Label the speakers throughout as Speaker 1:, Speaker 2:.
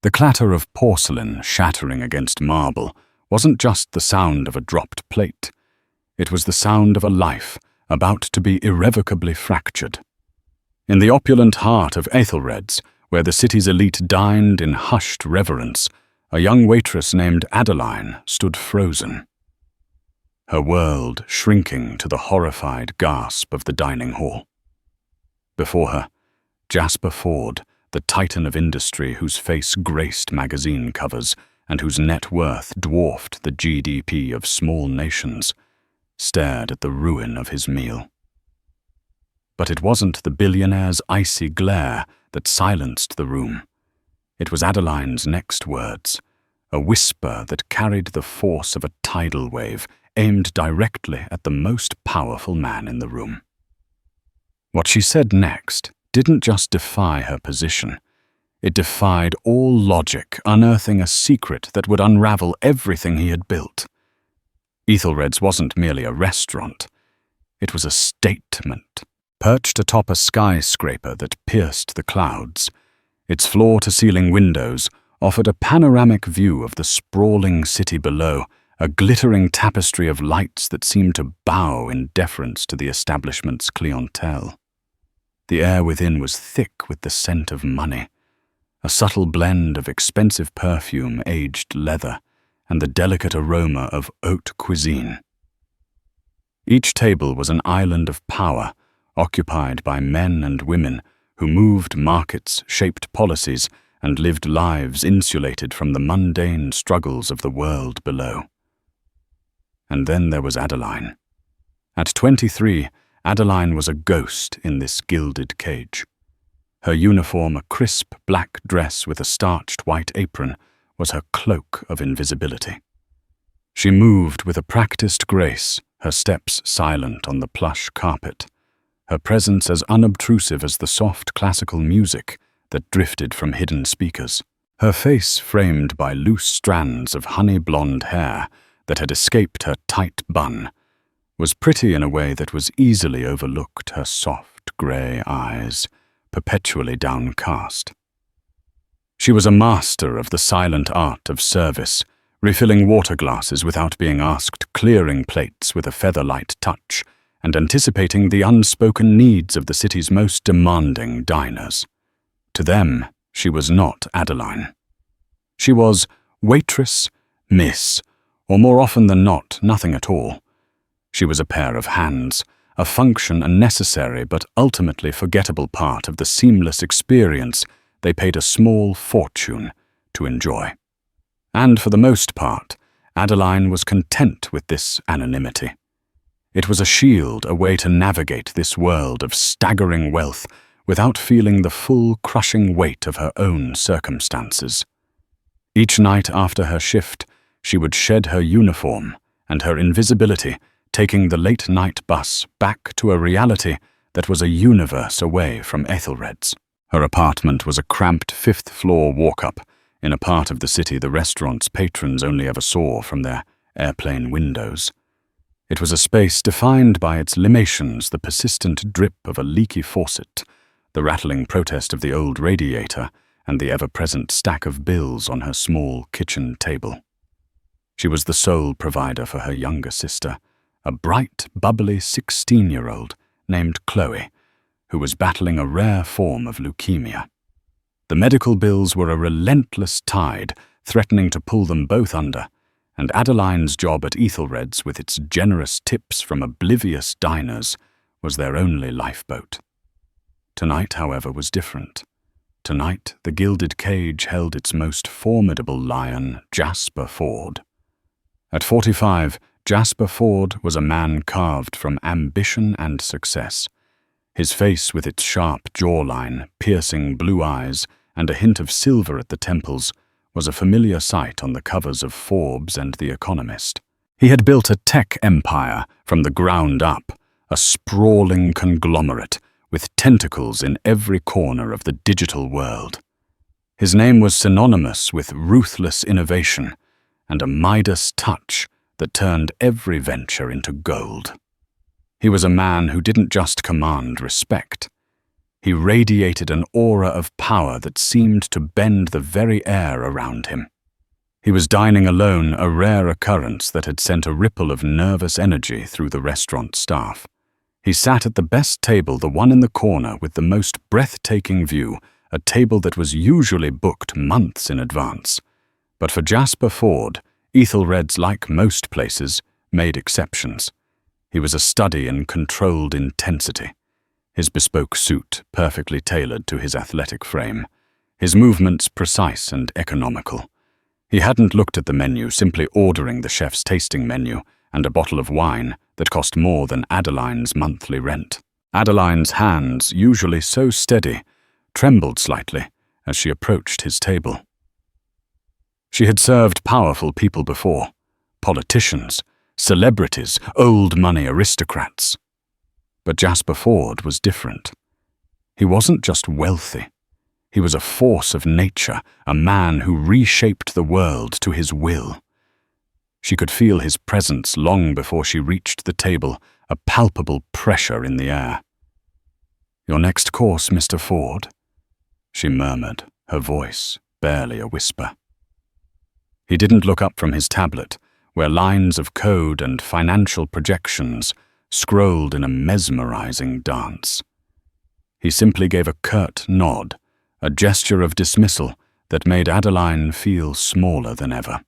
Speaker 1: The clatter of porcelain shattering against marble wasn't just the sound of a dropped plate. It was the sound of a life about to be irrevocably fractured. In the opulent heart of Aethelred's, where the city's elite dined in hushed reverence, a young waitress named Adeline stood frozen, her world shrinking to the horrified gasp of the dining hall. Before her, Jasper Fforde, the titan of industry whose face graced magazine covers and whose net worth dwarfed the GDP of small nations, stared at the ruin of his meal. But it wasn't the billionaire's icy glare that silenced the room. It was Adeline's next words, a whisper that carried the force of a tidal wave aimed directly at the most powerful man in the room. What she said next didn't just defy her position. It defied all logic, unearthing a secret that would unravel everything he had built. Aethelred's wasn't merely a restaurant. It was a statement, perched atop a skyscraper that pierced the clouds. Its floor-to-ceiling windows offered a panoramic view of the sprawling city below, a glittering tapestry of lights that seemed to bow in deference to the establishment's clientele. The air within was thick with the scent of money, a subtle blend of expensive perfume, aged leather, and the delicate aroma of haute cuisine. Each table was an island of power, occupied by men and women who moved markets, shaped policies, and lived lives insulated from the mundane struggles of the world below. And then there was Adeline. At 23, Adeline was a ghost in this gilded cage. Her uniform, a crisp black dress with a starched white apron, was her cloak of invisibility. She moved with a practiced grace, her steps silent on the plush carpet, her presence as unobtrusive as the soft classical music that drifted from hidden speakers, her face framed by loose strands of honey-blonde hair that had escaped her tight bun, was pretty in a way that was easily overlooked, her soft grey eyes perpetually downcast. She was a master of the silent art of service, refilling water glasses without being asked, clearing plates with a feather-light touch, and anticipating the unspoken needs of the city's most demanding diners. To them, she was not Adeline. She was waitress, miss, or more often than not, nothing at all. She was a pair of hands, a function a necessary but ultimately forgettable part of the seamless experience they paid a small fortune to enjoy. And for the most part, Adeline was content with this anonymity. It was a shield, a way to navigate this world of staggering wealth without feeling the full crushing weight of her own circumstances. Each night after her shift, she would shed her uniform and her invisibility, taking the late-night bus back to a reality that was a universe away from Aethelred's. Her apartment was a cramped fifth-floor walk-up in a part of the city the restaurant's patrons only ever saw from their airplane windows. It was a space defined by its limations, the persistent drip of a leaky faucet, the rattling protest of the old radiator, and the ever-present stack of bills on her small kitchen table. She was the sole provider for her younger sister, a bright, bubbly 16-year-old named Chloe, who was battling a rare form of leukemia. The medical bills were a relentless tide, threatening to pull them both under, and Adeline's job at Aethelred's, with its generous tips from oblivious diners, was their only lifeboat. Tonight, however, was different. Tonight, the gilded cage held its most formidable lion, Jasper Fforde. At 45, Jasper Fforde was a man carved from ambition and success. His face, with its sharp jawline, piercing blue eyes, and a hint of silver at the temples, was a familiar sight on the covers of Forbes and The Economist. He had built a tech empire from the ground up, a sprawling conglomerate with tentacles in every corner of the digital world. His name was synonymous with ruthless innovation and a Midas touch that turned every venture into gold. He was a man who didn't just command respect. He radiated an aura of power that seemed to bend the very air around him. He was dining alone, a rare occurrence that had sent a ripple of nervous energy through the restaurant staff. He sat at the best table, the one in the corner with the most breathtaking view, a table that was usually booked months in advance. But for Jasper Ford, Ethelred's, like most places, made exceptions. He was a study in controlled intensity. His bespoke suit perfectly tailored to his athletic frame, his movements precise and economical. He hadn't looked at the menu, simply ordering the chef's tasting menu and a bottle of wine that cost more than Adeline's monthly rent. Adeline's hands, usually so steady, trembled slightly as she approached his table. She had served powerful people before, politicians, celebrities, old money aristocrats. But Jasper Ford was different. He wasn't just wealthy. He was a force of nature, a man who reshaped the world to his will. She could feel his presence long before she reached the table, a palpable pressure in the air. "Your next course, Mr. Ford," she murmured, her voice barely a whisper. He didn't look up from his tablet, where lines of code and financial projections scrolled in a mesmerizing dance. He simply gave a curt nod, a gesture of dismissal that made Adeline feel smaller than ever.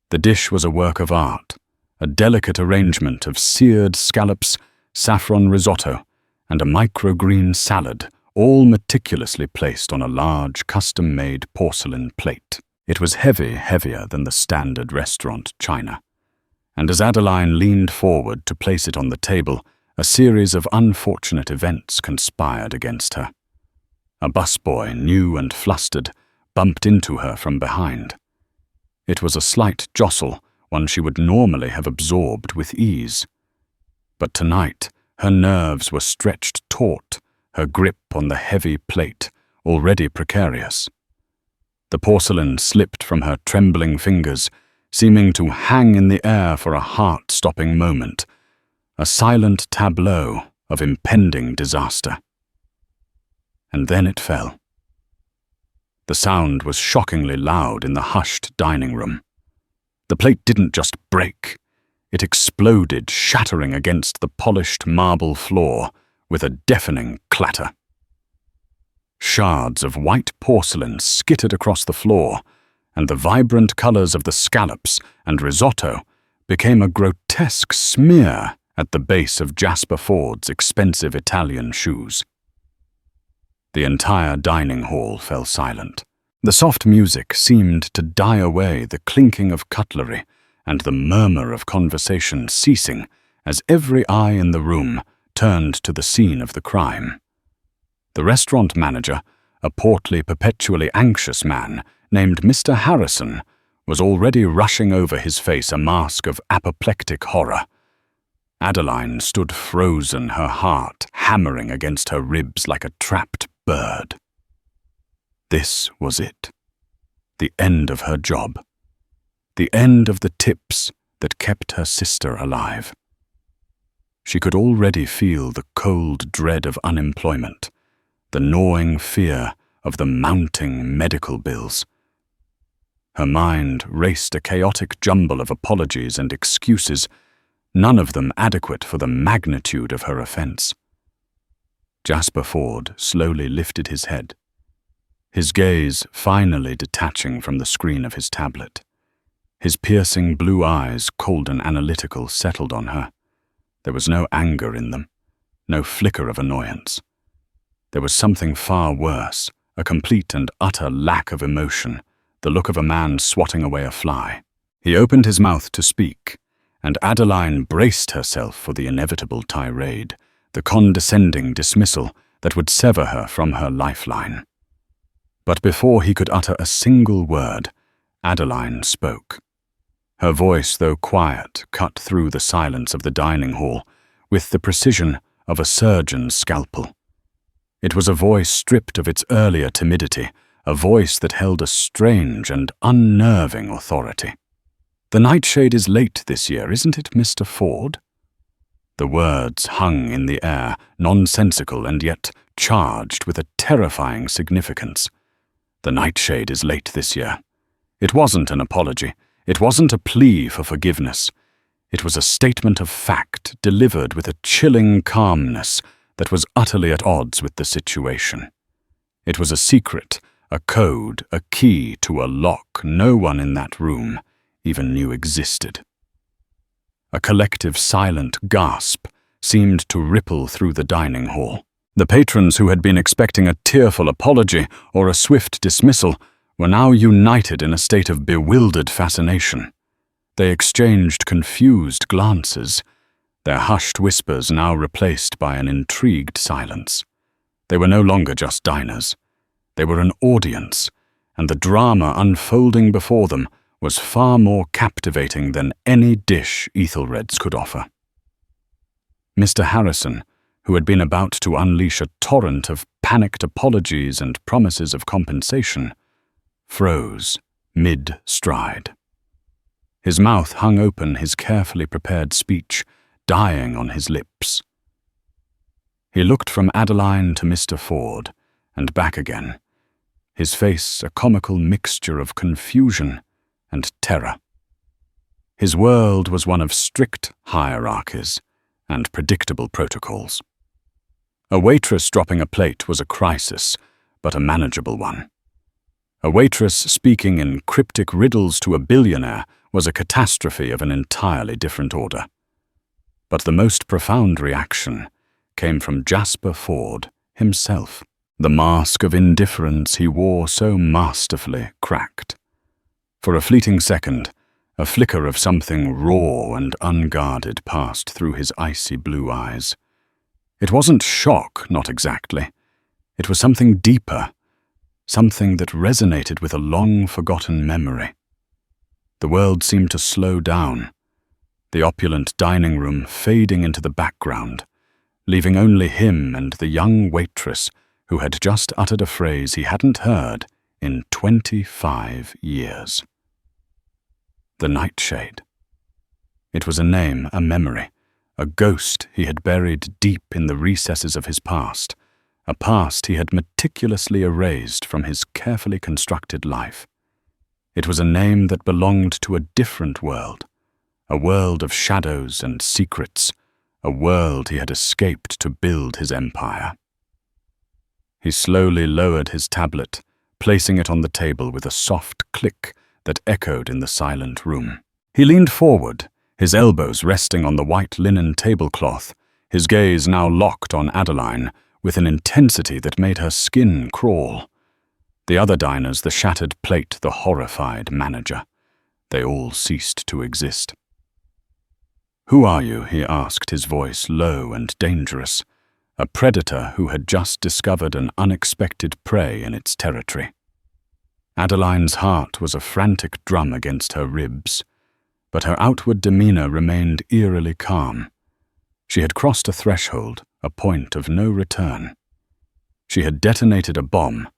Speaker 1: The dish was a work of art, a delicate arrangement of seared scallops, saffron risotto, and a microgreen salad, all meticulously placed on a large, custom-made porcelain plate. It was heavier than the standard restaurant china. And as Adeline leaned forward to place it on the table, a series of unfortunate events conspired against her. A busboy, new and flustered, bumped into her from behind. It was a slight jostle, one she would normally have absorbed with ease. But tonight, her nerves were stretched taut, her grip on the heavy plate already precarious. The porcelain slipped from her trembling fingers, seeming to hang in the air for a heart-stopping moment, a silent tableau of impending disaster. And then it fell. The sound was shockingly loud in the hushed dining room. The plate didn't just break. It exploded, shattering against the polished marble floor with a deafening clatter. Shards of white porcelain skittered across the floor, and the vibrant colors of the scallops and risotto became a grotesque smear at the base of Jasper Ford's expensive Italian shoes. The entire dining hall fell silent. The soft music seemed to die away, the clinking of cutlery and the murmur of conversation ceasing as every eye in the room turned to the scene of the crime. The restaurant manager, a portly, perpetually anxious man named Mr. Harrison, was already rushing over his face a mask of apoplectic horror. Adeline stood frozen, her heart hammering against her ribs like a trapped bird. This was it. The end of her job. The end of the tips that kept her sister alive. She could already feel the cold dread of unemployment, the gnawing fear of the mounting medical bills. Her mind raced a chaotic jumble of apologies and excuses, none of them adequate for the magnitude of her offense. Jasper Ford slowly lifted his head, his gaze finally detaching from the screen of his tablet. His piercing blue eyes, cold and analytical, settled on her. There was no anger in them, no flicker of annoyance. There was something far worse, a complete and utter lack of emotion, the look of a man swatting away a fly. He opened his mouth to speak, and Adeline braced herself for the inevitable tirade, the condescending dismissal that would sever her from her lifeline. But before he could utter a single word, Adeline spoke. Her voice, though quiet, cut through the silence of the dining hall with the precision of a surgeon's scalpel. It was a voice stripped of its earlier timidity, a voice that held a strange and unnerving authority. "The nightshade is late this year, isn't it, Mr. Ford?" The words hung in the air, nonsensical and yet charged with a terrifying significance. The nightshade is late this year. It wasn't an apology. It wasn't a plea for forgiveness. It was a statement of fact delivered with a chilling calmness that was utterly at odds with the situation. It was a secret, a code, a key to a lock no one in that room even knew existed. A collective silent gasp seemed to ripple through the dining hall. The patrons who had been expecting a tearful apology or a swift dismissal were now united in a state of bewildered fascination. They exchanged confused glances, their hushed whispers now replaced by an intrigued silence. They were no longer just diners. They were an audience, and the drama unfolding before them was far more captivating than any dish Ethelred's could offer. Mr. Harrison, who had been about to unleash a torrent of panicked apologies and promises of compensation, froze mid-stride. His mouth hung open, his carefully prepared speech dying on his lips. He looked from Adeline to Mr. Ford, and back again, his face a comical mixture of confusion and terror. His world was one of strict hierarchies and predictable protocols. A waitress dropping a plate was a crisis, but a manageable one. A waitress speaking in cryptic riddles to a billionaire was a catastrophe of an entirely different order. But the most profound reaction came from Jasper Ford himself. The mask of indifference he wore so masterfully cracked. For a fleeting second, a flicker of something raw and unguarded passed through his icy blue eyes. It wasn't shock, not exactly. It was something deeper, something that resonated with a long-forgotten memory. The world seemed to slow down, the opulent dining room fading into the background, leaving only him and the young waitress who had just uttered a phrase he hadn't heard in 25 years. The nightshade. It was a name, a memory, a ghost he had buried deep in the recesses of his past, a past he had meticulously erased from his carefully constructed life. It was a name that belonged to a different world, a world of shadows and secrets, a world he had escaped to build his empire. He slowly lowered his tablet, placing it on the table with a soft click that echoed in the silent room. He leaned forward, his elbows resting on the white linen tablecloth, his gaze now locked on Adeline with an intensity that made her skin crawl. The other diners, the shattered plate, the horrified manager. They all ceased to exist. "Who are you?" he asked, his voice low and dangerous. A predator who had just discovered an unexpected prey in its territory. Adeline's heart was a frantic drum against her ribs, but her outward demeanor remained eerily calm. She had crossed a threshold, a point of no return. She had detonated a bomb,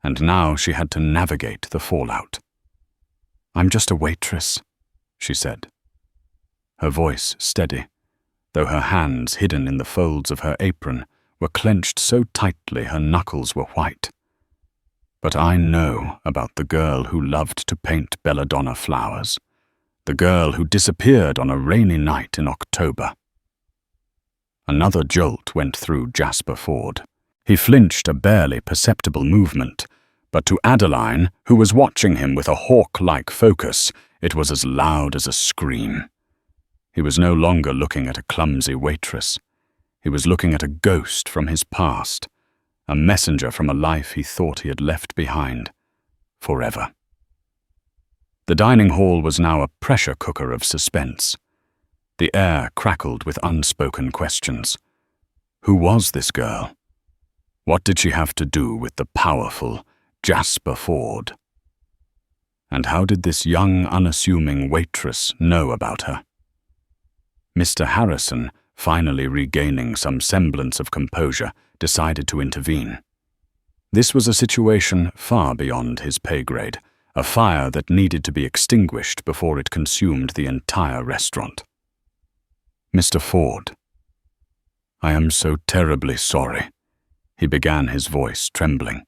Speaker 1: and now she had to navigate the fallout. "I'm just a waitress," she said. Her voice steady, though her hands, hidden in the folds of her apron, were clenched so tightly her knuckles were white. "But I know about the girl who loved to paint belladonna flowers, the girl who disappeared on a rainy night in October." Another jolt went through Jasper Ford. He flinched a barely perceptible movement, but to Adeline, who was watching him with a hawk-like focus, it was as loud as a scream. He was no longer looking at a clumsy waitress. He was looking at a ghost from his past, a messenger from a life he thought he had left behind, forever. The dining hall was now a pressure cooker of suspense. The air crackled with unspoken questions. Who was this girl? What did she have to do with the powerful Jasper Ford? And how did this young, unassuming waitress know about her? Mr. Harrison, finally regaining some semblance of composure, decided to intervene. This was a situation far beyond his pay grade, a fire that needed to be extinguished before it consumed the entire restaurant. "Mr. Ford," I am so terribly sorry, he began, his voice trembling.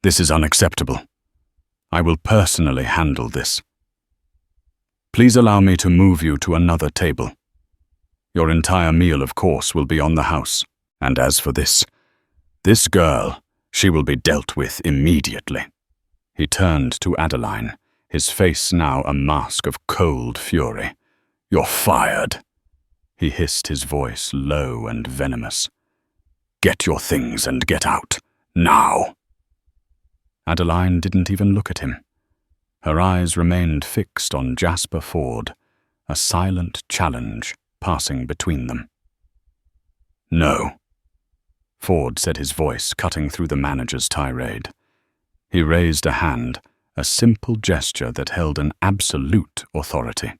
Speaker 1: This is unacceptable. I will personally handle this. Please allow me to move you to another table. Your entire meal, of course, will be on the house. And as for this girl, she will be dealt with immediately. He turned to Adeline, his face now a mask of cold fury. You're fired, he hissed, his voice low and venomous. Get your things and get out, now. Adeline didn't even look at him. Her eyes remained fixed on Jasper Ford, a silent challenge passing between them. No, Ford said, his voice cutting through the manager's tirade. He raised a hand, a simple gesture that held an absolute authority.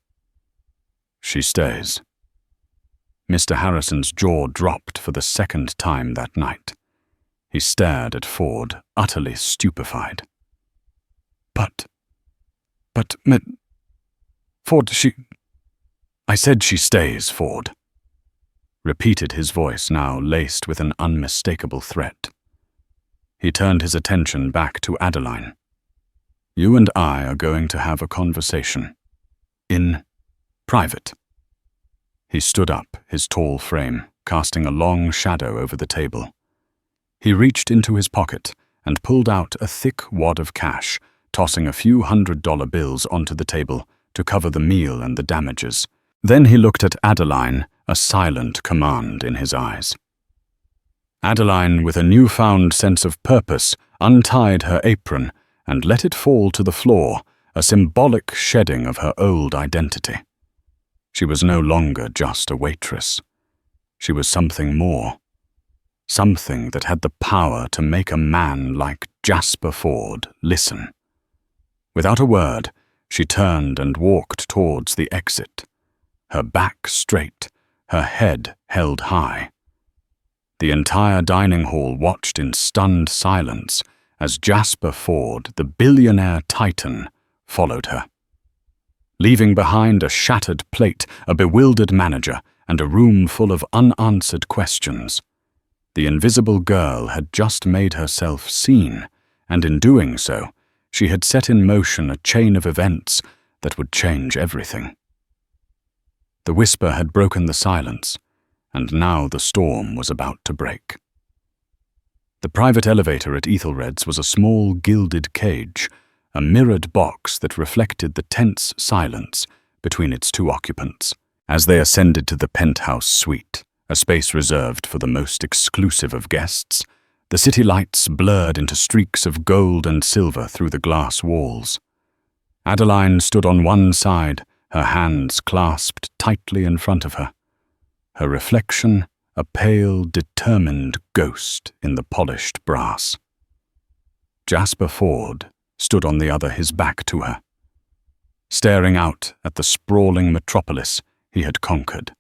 Speaker 1: She stays. Mr. Harrison's jaw dropped for the second time that night. He stared at Ford, utterly stupefied. But, Ford, I said she stays, Ford, repeated, his voice now laced with an unmistakable threat. He turned his attention back to Adeline. You and I are going to have a conversation. In private. He stood up, his tall frame casting a long shadow over the table. He reached into his pocket and pulled out a thick wad of cash, tossing a few $100 bills onto the table to cover the meal and the damages. Then he looked at Adeline, a silent command in his eyes. Adeline, with a newfound sense of purpose, untied her apron and let it fall to the floor, a symbolic shedding of her old identity. She was no longer just a waitress. She was something more. Something that had the power to make a man like Jasper Ford listen. Without a word, she turned and walked towards the exit, her back straight, her head held high. The entire dining hall watched in stunned silence as Jasper Ford, the billionaire titan, followed her. Leaving behind a shattered plate, a bewildered manager, and a room full of unanswered questions. The invisible girl had just made herself seen, and in doing so, she had set in motion a chain of events that would change everything. The whisper had broken the silence, and now the storm was about to break. The private elevator at Ethelred's was a small gilded cage, a mirrored box that reflected the tense silence between its two occupants. As they ascended to the penthouse suite, a space reserved for the most exclusive of guests, the city lights blurred into streaks of gold and silver through the glass walls. Adeline stood on one side, her hands clasped tightly in front of her. Her reflection, a pale, determined ghost in the polished brass. Jasper Ford stood on the other, his back to her, staring out at the sprawling metropolis he had conquered.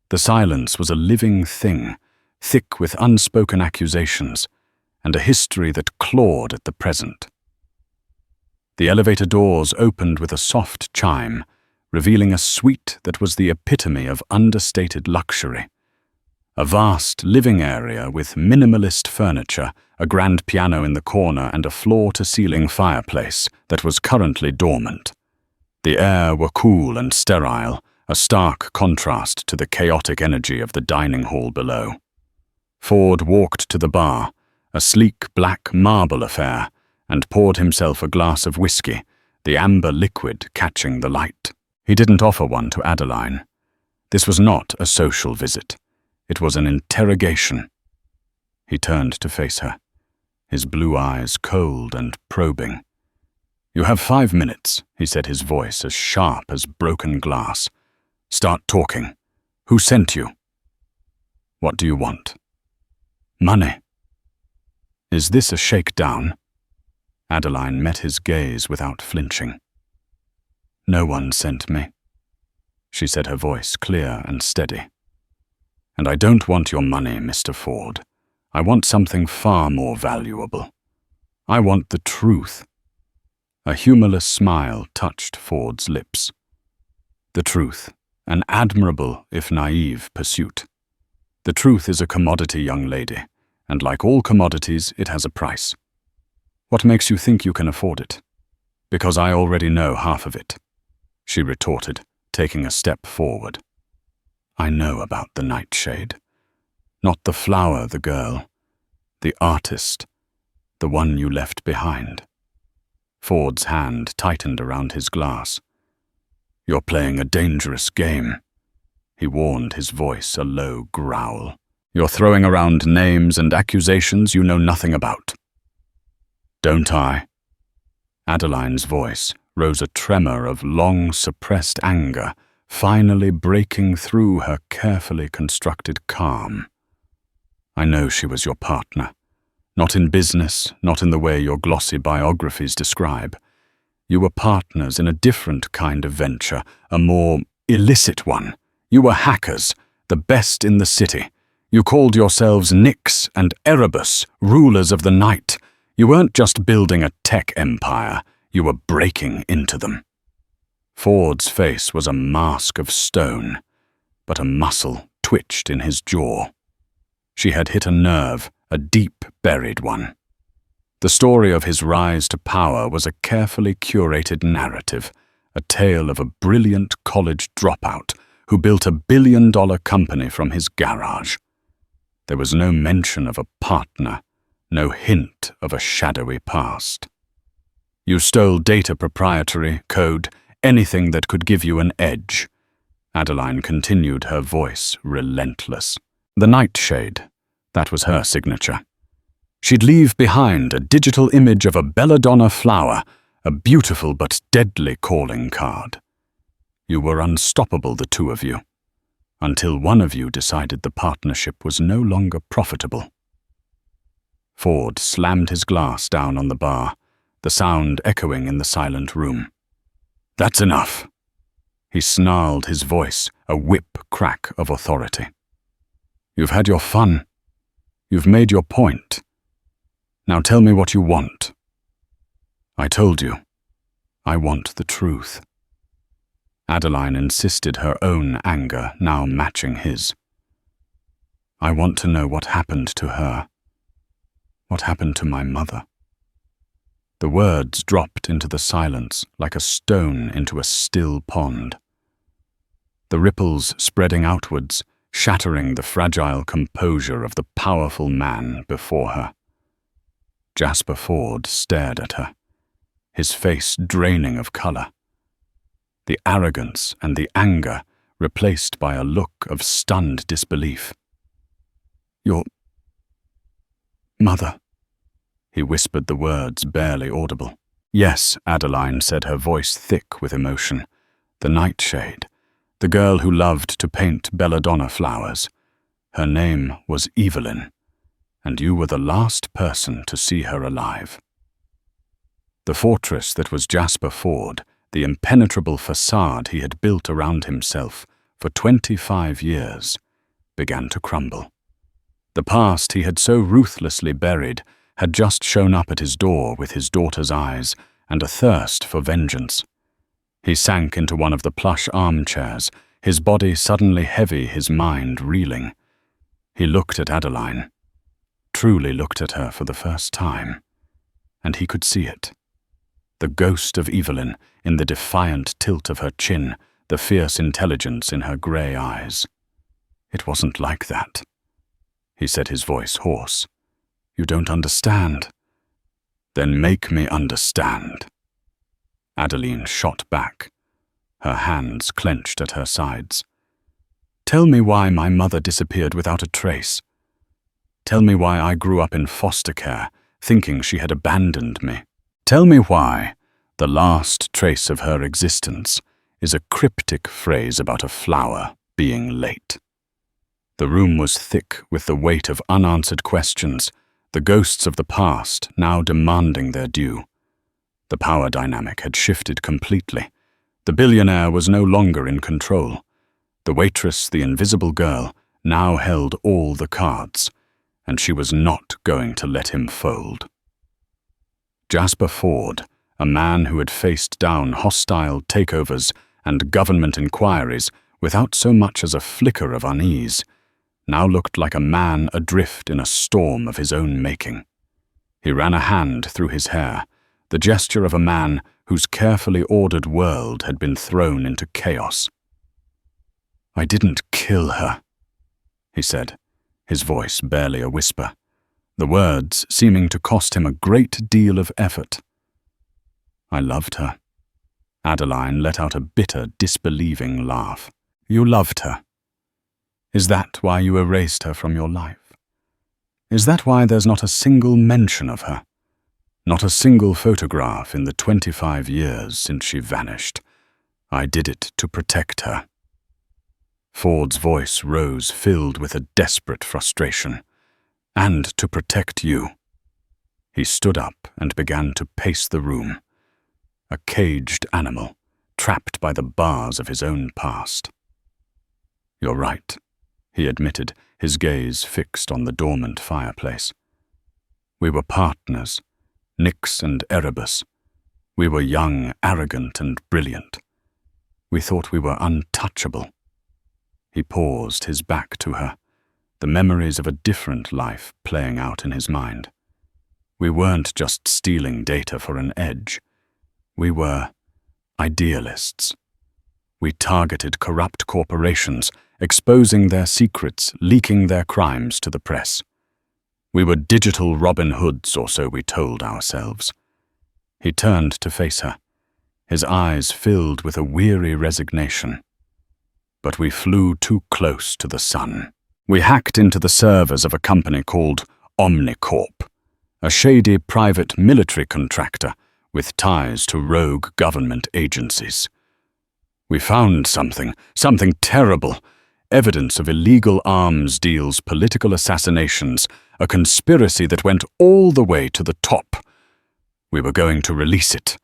Speaker 1: The silence was a living thing, thick with unspoken accusations, and a history that clawed at the present. The elevator doors opened with a soft chime, revealing a suite that was the epitome of understated luxury. A vast living area with minimalist furniture, a grand piano in the corner, and a floor-to-ceiling fireplace that was currently dormant. The air were cool and sterile, a stark contrast to the chaotic energy of the dining hall below. Ford walked to the bar, a sleek black marble affair, and poured himself a glass of whiskey, the amber liquid catching the light. He didn't offer one to Adeline. This was not a social visit. It was an interrogation. He turned to face her, his blue eyes cold and probing. You have 5 minutes, he said, his voice as sharp as broken glass. Start talking. Who sent you? What do you want? Money. Is this a shakedown? Adeline met his gaze without flinching. No one sent me, she said, her voice clear and steady. And I don't want your money, Mr. Ford. I want something far more valuable. I want the truth. A humorless smile touched Ford's lips. The truth, an admirable, if naive, pursuit. The truth is a commodity, young lady, and like all commodities, it has a price. What makes you think you can afford it? Because I already know half of it, she retorted, taking a step forward. I know about the nightshade. Not the flower, the girl. The artist. The one you left behind. Ford's hand tightened around his glass. You're playing a dangerous game, he warned, his voice a low growl. You're throwing around names and accusations you know nothing about. Don't I? Adeline's voice rose a tremor of long-suppressed anger, finally breaking through her carefully constructed calm. I know she was your partner. Not in business, not in the way your glossy biographies describe. You were partners in a different kind of venture, a more illicit one. You were hackers, the best in the city. You called yourselves Nyx and Erebus, rulers of the night. You weren't just building a tech empire, you were breaking into them. Ford's face was a mask of stone, but a muscle twitched in his jaw. She had hit a nerve, a deep-buried one. The story of his rise to power was a carefully curated narrative, a tale of a brilliant college dropout who built $1 billion company from his garage. There was no mention of a partner, no hint of a shadowy past. You stole data, proprietary, code, anything that could give you an edge. Adeline continued, her voice relentless. The nightshade, that was her signature. She'd leave behind a digital image of a belladonna flower, a beautiful but deadly calling card. You were unstoppable, the two of you, until one of you decided the partnership was no longer profitable. Ford slammed his glass down on the bar, the sound echoing in the silent room. That's enough. He snarled, his voice a whip crack of authority. You've had your fun. You've made your point. Now tell me what you want. I told you. I want the truth. Adeline insisted, her own anger now matching his. I want to know what happened to her. What happened to my mother? The words dropped into the silence like a stone into a still pond. The ripples spreading outwards, shattering the fragile composure of the powerful man before her. Jasper Ford stared at her, his face draining of color. The arrogance and the anger replaced by a look of stunned disbelief. Your mother, he whispered, the words barely audible. Yes, Adeline said, her voice thick with emotion. The nightshade, the girl who loved to paint belladonna flowers. Her name was Evelyn, and you were the last person to see her alive. The fortress that was Jasper Ford, the impenetrable facade he had built around himself for 25 years, began to crumble. The past he had so ruthlessly buried had just shown up at his door with his daughter's eyes and a thirst for vengeance. He sank into one of the plush armchairs, his body suddenly heavy, his mind reeling. He looked at Adeline, truly looked at her for the first time, and he could see it. The ghost of Evelyn in the defiant tilt of her chin, the fierce intelligence in her grey eyes. It wasn't like that, he said, his voice hoarse. You don't understand. Then make me understand. Adeline shot back, her hands clenched at her sides. Tell me why my mother disappeared without a trace. Tell me why I grew up in foster care, thinking she had abandoned me. Tell me why the last trace of her existence is a cryptic phrase about a flower being late. The room was thick with the weight of unanswered questions, the ghosts of the past now demanding their due. The power dynamic had shifted completely. The billionaire was no longer in control. The waitress, the invisible girl, now held all the cards, and she was not going to let him fold. Jasper Ford, a man who had faced down hostile takeovers and government inquiries without so much as a flicker of unease, now looked like a man adrift in a storm of his own making. He ran a hand through his hair, the gesture of a man whose carefully ordered world had been thrown into chaos. "I didn't kill her," he said, his voice barely a whisper, the words seeming to cost him a great deal of effort. "I loved her." Adeline let out a bitter, disbelieving laugh. "You loved her? Is that why you erased her from your life? Is that why there's not a single mention of her? Not a single photograph in the 25 years since she vanished? I did it to protect her." Ford's voice rose, filled with a desperate frustration. "And to protect you." He stood up and began to pace the room, a caged animal, trapped by the bars of his own past. "You're right," he admitted, his gaze fixed on the dormant fireplace. "We were partners, Nyx and Erebus. We were young, arrogant, and brilliant. We thought we were untouchable." He paused, his back to her, the memories of a different life playing out in his mind. "We weren't just stealing data for an edge. We were idealists. We targeted corrupt corporations, exposing their secrets, leaking their crimes to the press. We were digital Robin Hoods, or so we told ourselves." He turned to face her, his eyes filled with a weary resignation. "But we flew too close to the sun. We hacked into the servers of a company called Omnicorp, a shady private military contractor with ties to rogue government agencies. We found something terrible, evidence of illegal arms deals, political assassinations, a conspiracy that went all the way to the top. We were going to release it,"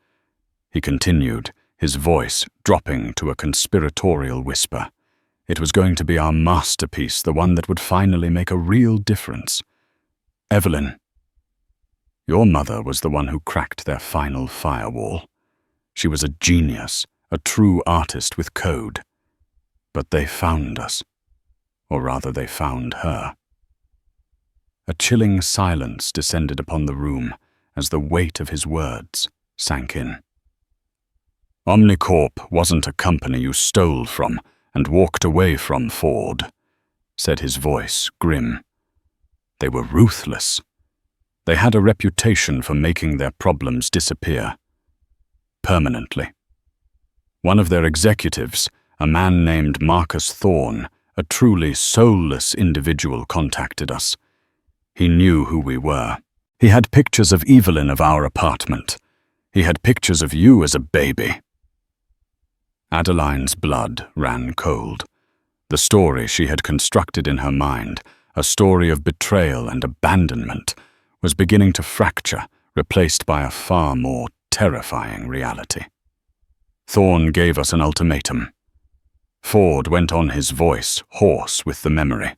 Speaker 1: he continued, his voice dropping to a conspiratorial whisper. "It was going to be our masterpiece, the one that would finally make a real difference. Evelyn, your mother was the one who cracked their final firewall. She was a genius, a true artist with code. But they found us. Or rather, they found her." A chilling silence descended upon the room as the weight of his words sank in. "Omnicorp wasn't a company you stole from and walked away from, Ford," said his voice, grim. "They were ruthless. They had a reputation for making their problems disappear. Permanently. One of their executives, a man named Marcus Thorne, a truly soulless individual, contacted us. He knew who we were. He had pictures of Evelyn of our apartment. He had pictures of you as a baby." Adeline's blood ran cold. The story she had constructed in her mind, a story of betrayal and abandonment, was beginning to fracture, replaced by a far more terrifying reality. "Thorne gave us an ultimatum." Ford went on, his voice hoarse with the memory.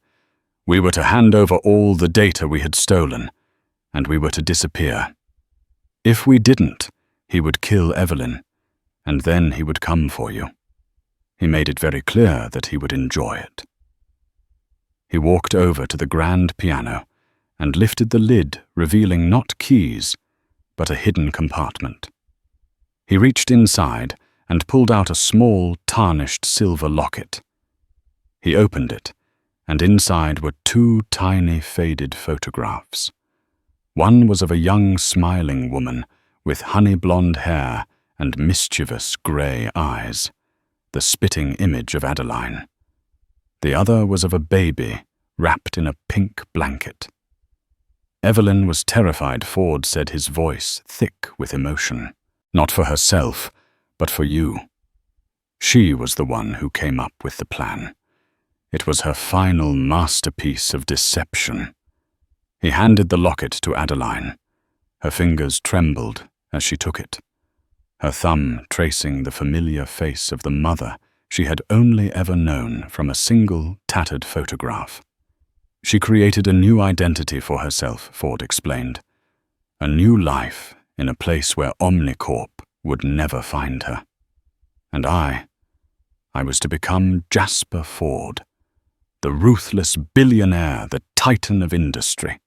Speaker 1: "We were to hand over all the data we had stolen, and we were to disappear. If we didn't, he would kill Evelyn, and then he would come for you. He made it very clear that he would enjoy it." He walked over to the grand piano and lifted the lid, revealing not keys, but a hidden compartment. He reached inside and pulled out a small, tarnished silver locket. He opened it, and inside were 2 tiny, faded photographs. One was of a young, smiling woman with honey-blonde hair and mischievous grey eyes, the spitting image of Adeline. The other was of a baby wrapped in a pink blanket. Evelyn was terrified, Ford said, his voice thick with emotion. Not for herself, but for you. She was the one who came up with the plan. It was her final masterpiece of deception. He handed the locket to Adeline. Her fingers trembled as she took it, her thumb tracing the familiar face of the mother she had only ever known from a single tattered photograph. She created a new identity for herself, Ford explained. A new life in a place where Omnicorp would never find her. And I was to become Jasper Ford, the ruthless billionaire, the titan of industry.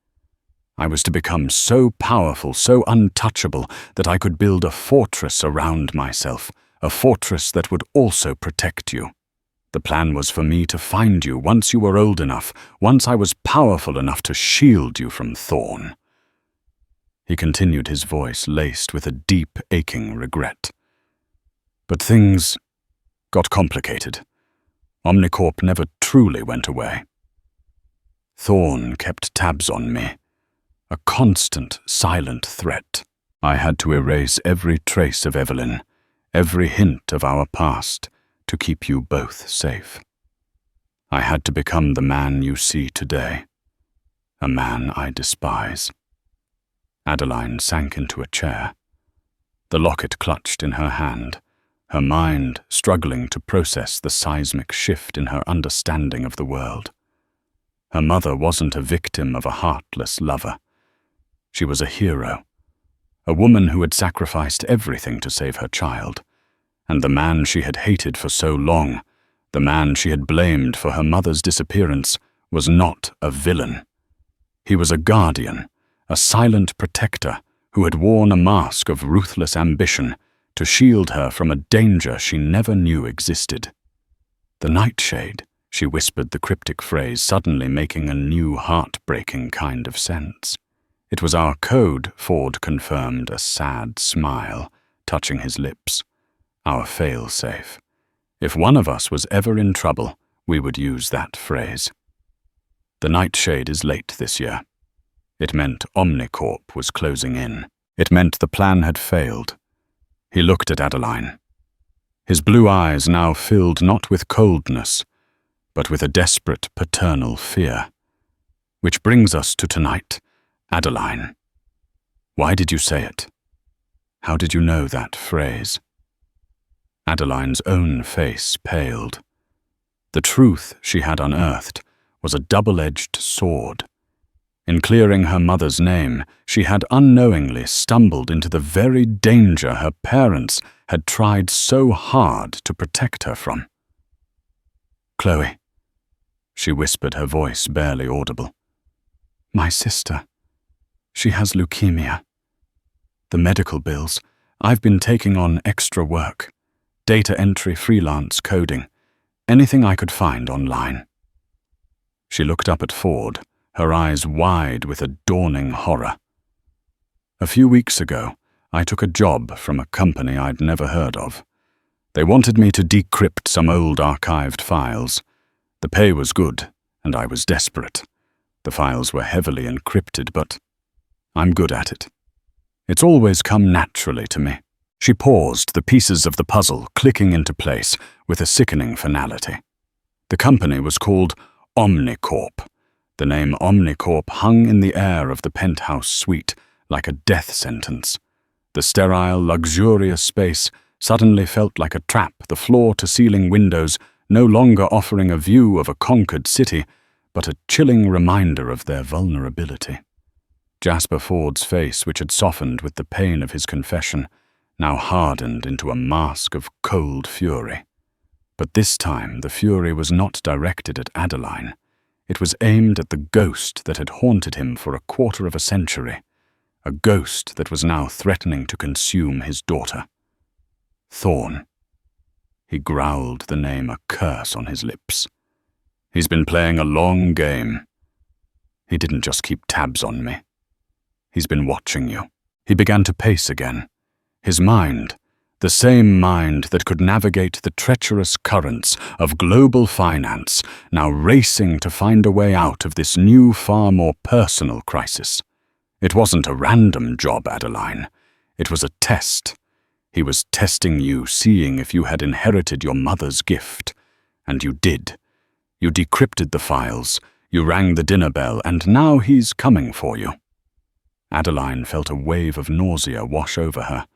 Speaker 1: I was to become so powerful, so untouchable, that I could build a fortress around myself, a fortress that would also protect you. The plan was for me to find you once you were old enough, once I was powerful enough to shield you from Thorn. He continued, his voice laced with a deep, aching regret. But things got complicated. Omnicorp never truly went away. Thorn kept tabs on me, a constant, silent threat. I had to erase every trace of Evelyn, every hint of our past, to keep you both safe. I had to become the man you see today, a man I despise. Adeline sank into a chair. The locket clutched in her hand, her mind struggling to process the seismic shift in her understanding of the world. Her mother wasn't a victim of a heartless lover. She was a hero, a woman who had sacrificed everything to save her child. And the man she had hated for so long, the man she had blamed for her mother's disappearance, was not a villain. He was a guardian, a silent protector who had worn a mask of ruthless ambition to shield her from a danger she never knew existed. The nightshade, she whispered the cryptic phrase, suddenly making a new heartbreaking kind of sense. It was our code, Ford confirmed, a sad smile touching his lips. Our fail-safe. If one of us was ever in trouble, we would use that phrase. The nightshade is late this year. It meant Omnicorp was closing in. It meant the plan had failed. He looked at Adeline. His blue eyes now filled not with coldness, but with a desperate paternal fear. Which brings us to tonight, Adeline. Why did you say it? How did you know that phrase? Adeline's own face paled. The truth she had unearthed was a double-edged sword. In clearing her mother's name, she had unknowingly stumbled into the very danger her parents had tried so hard to protect her from. Chloe, she whispered, her voice barely audible. My sister. She has leukemia. The medical bills. I've been taking on extra work. Data entry, freelance coding, anything I could find online. She looked up at Ford, her eyes wide with a dawning horror. A few weeks ago, I took a job from a company I'd never heard of. They wanted me to decrypt some old archived files. The pay was good, and I was desperate. The files were heavily encrypted, but I'm good at it. It's always come naturally to me. She paused, the pieces of the puzzle clicking into place with a sickening finality. The company was called Omnicorp. The name Omnicorp hung in the air of the penthouse suite like a death sentence. The sterile, luxurious space suddenly felt like a trap, the floor-to-ceiling windows no longer offering a view of a conquered city, but a chilling reminder of their vulnerability. Jasper Ford's face, which had softened with the pain of his confession, now hardened into a mask of cold fury. But this time the fury was not directed at Adeline. It was aimed at the ghost that had haunted him for a quarter of a century, a ghost that was now threatening to consume his daughter. Thorn. He growled the name, a curse on his lips. He's been playing a long game. He didn't just keep tabs on me. He's been watching you. He began to pace again. His mind, the same mind that could navigate the treacherous currents of global finance, now racing to find a way out of this new, far more personal crisis. It wasn't a random job, Adeline. It was a test. He was testing you, seeing if you had inherited your mother's gift. And you did. You decrypted the files, you rang the dinner bell, and now he's coming for you. Adeline felt a wave of nausea wash over her.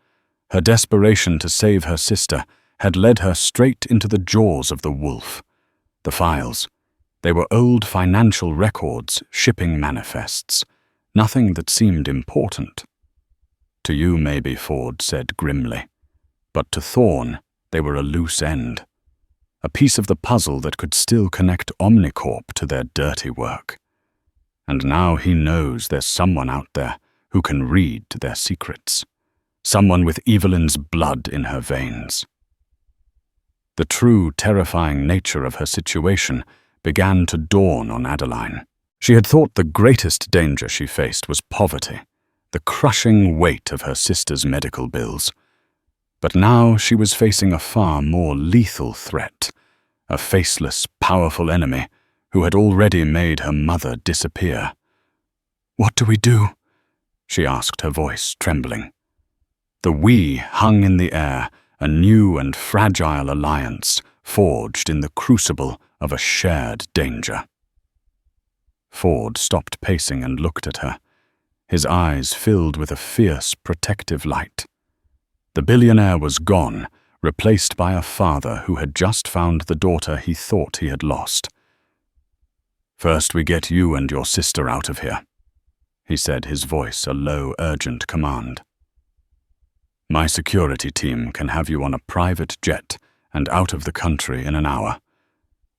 Speaker 1: Her desperation to save her sister had led her straight into the jaws of the wolf. The files. They were old financial records, shipping manifests. Nothing that seemed important. To you, maybe, Ford said grimly. But to Thorn, they were a loose end. a piece of the puzzle that could still connect Omnicorp to their dirty work. And now he knows there's someone out there who can read their secrets, someone with Evelyn's blood in her veins. The true terrifying nature of her situation began to dawn on Adeline. She had thought the greatest danger she faced was poverty, the crushing weight of her sister's medical bills. But now she was facing a far more lethal threat, a faceless, powerful enemy who had already made her mother disappear. "What do we do?" she asked, her voice trembling. The "we" hung in the air, a new and fragile alliance forged in the crucible of a shared danger. Ford stopped pacing and looked at her, his eyes filled with a fierce, protective light. The billionaire was gone, replaced by a father who had just found the daughter he thought he had lost. "First we get you and your sister out of here," he said, his voice a low, urgent command. "My security team can have you on a private jet and out of the country in an hour.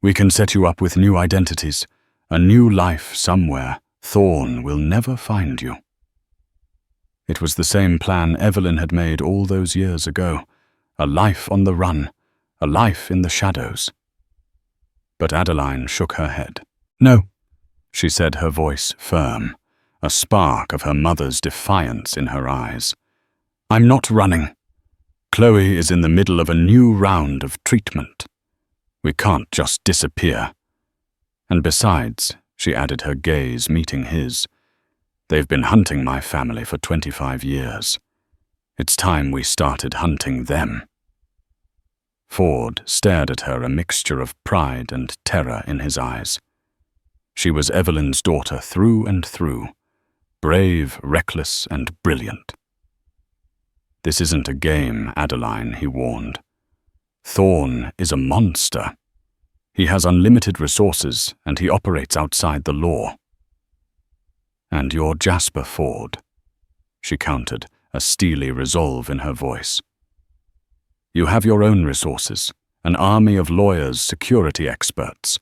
Speaker 1: We can set you up with new identities, a new life somewhere. Thorn will never find you." It was the same plan Evelyn had made all those years ago, a life on the run, a life in the shadows. But Adeline shook her head. "No," she said, her voice firm, a spark of her mother's defiance in her eyes. "I'm not running. Chloe is in the middle of a new round of treatment. We can't just disappear. And besides," she added, her gaze meeting his, "they've been hunting my family for 25 years. It's time we started hunting them." Ford stared at her, a mixture of pride and terror in his eyes. She was Evelyn's daughter through and through, brave, reckless, and brilliant. "This isn't a game, Adeline," he warned. "Thorn is a monster. He has unlimited resources, and he operates outside the law." "And you're Jasper Ford," she countered, a steely resolve in her voice. "You have your own resources, an army of lawyers, security experts,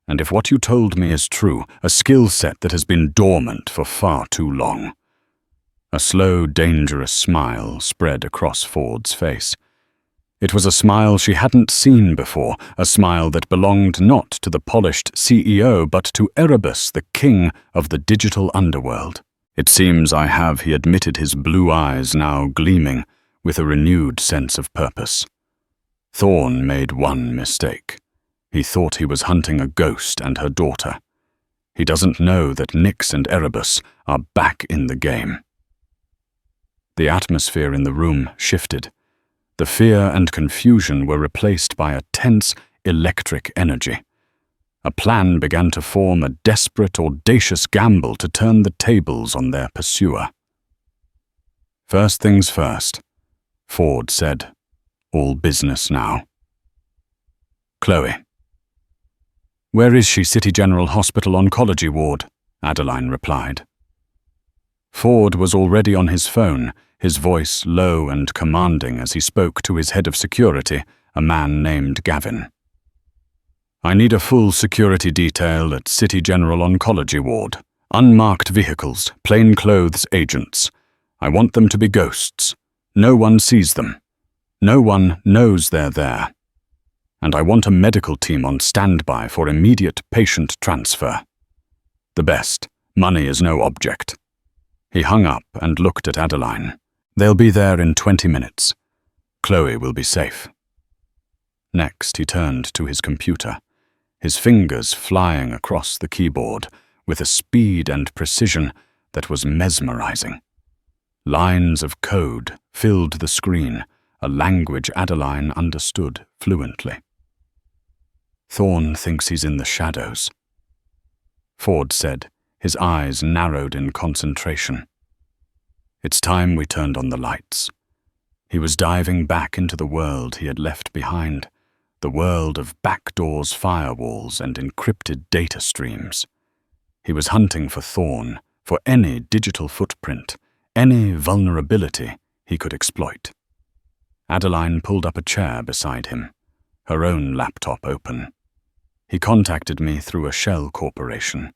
Speaker 1: and if what you told me is true, a skill set that has been dormant for far too long." A slow, dangerous smile spread across Ford's face. It was a smile she hadn't seen before, a smile that belonged not to the polished CEO but to Erebus, the king of the digital underworld. "It seems I have," he admitted, his blue eyes now gleaming with a renewed sense of purpose. "Thorn made one mistake. He thought he was hunting a ghost and her daughter. He doesn't know that Nyx and Erebus are back in the game." The atmosphere in the room shifted. The fear and confusion were replaced by a tense, electric energy. A plan began to form, a desperate, audacious gamble to turn the tables on their pursuer. "First things first," Ford said. "All business now." "Chloe." "Where is she? City General Hospital Oncology Ward," Adeline replied. Ford was already on his phone, his voice low and commanding as he spoke to his head of security, a man named Gavin. "I need a full security detail at City General Oncology Ward. Unmarked vehicles, plainclothes agents. I want them to be ghosts. No one sees them. No one knows they're there. And I want a medical team on standby for immediate patient transfer. The best. Money is no object." He hung up and looked at Adeline. "They'll be there in 20 minutes. Chloe will be safe." Next, he turned to his computer, his fingers flying across the keyboard with a speed and precision that was mesmerizing. Lines of code filled the screen, a language Adeline understood fluently. "Thorn thinks he's in the shadows," Ford said, his eyes narrowed in concentration. "It's time we turned on the lights." He was diving back into the world he had left behind, the world of backdoors, firewalls, and encrypted data streams. He was hunting for Thorn, for any digital footprint, any vulnerability he could exploit. Adeline pulled up a chair beside him, her own laptop open. He contacted me through a shell corporation.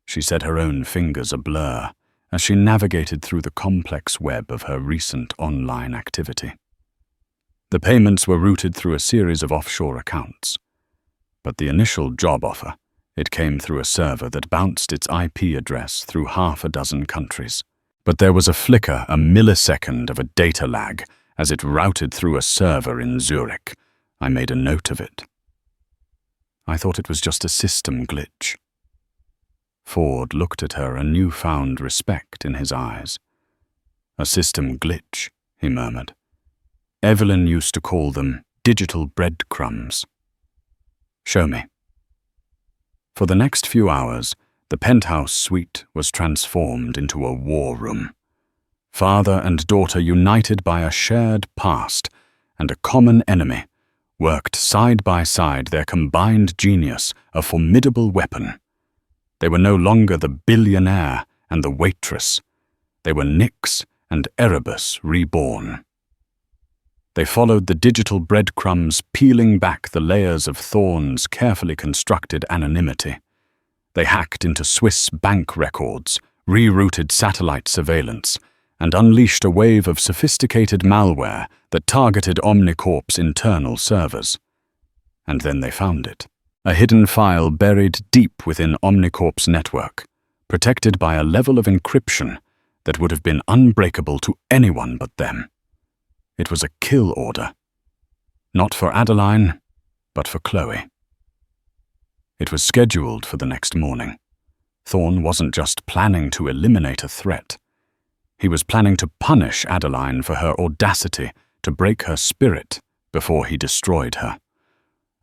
Speaker 1: She said her own fingers a blur as she navigated through the complex web of her recent online activity. The payments were routed through a series of offshore accounts. But the initial job offer, it came through a server that bounced its IP address through half a dozen countries. But there was a flicker, a millisecond of a data lag as it routed through a server in Zurich. I made a note of it. I thought it was just a system glitch. Ford looked at her, a newfound respect in his eyes. A system glitch, he murmured. Evelyn used to call them digital breadcrumbs. Show me. For the next few hours, the penthouse suite was transformed into a war room. Father and daughter, united by a shared past and a common enemy, worked side by side, their combined genius a formidable weapon. They were no longer the Billionaire and the Waitress. They were Nyx and Erebus reborn. They followed the digital breadcrumbs, peeling back the layers of Thorne's carefully constructed anonymity. They hacked into Swiss bank records, rerouted satellite surveillance, and unleashed a wave of sophisticated malware that targeted Omnicorp's internal servers. And then they found it. A hidden file buried deep within Omnicorp's network, protected by a level of encryption that would have been unbreakable to anyone but them. It was a kill order. Not for Adeline, but for Chloe. It was scheduled for the next morning. Thorne wasn't just planning to eliminate a threat. He was planning to punish Adeline for her audacity to break her spirit before he destroyed her.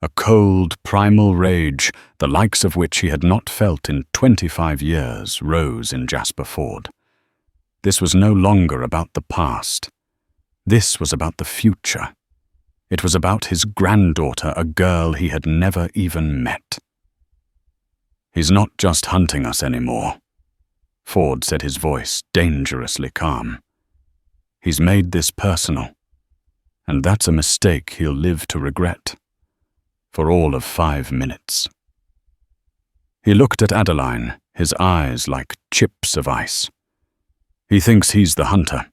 Speaker 1: A cold, primal rage, the likes of which he had not felt in 25 years, rose in Jasper Ford. This was no longer about the past. This was about the future. It was about his granddaughter, a girl he had never even met. He's not just hunting us anymore, Ford said, his voice dangerously calm. He's made this personal, and that's a mistake he'll live to regret. For all of 5 minutes. He looked at Adeline, his eyes like chips of ice. He thinks he's the hunter.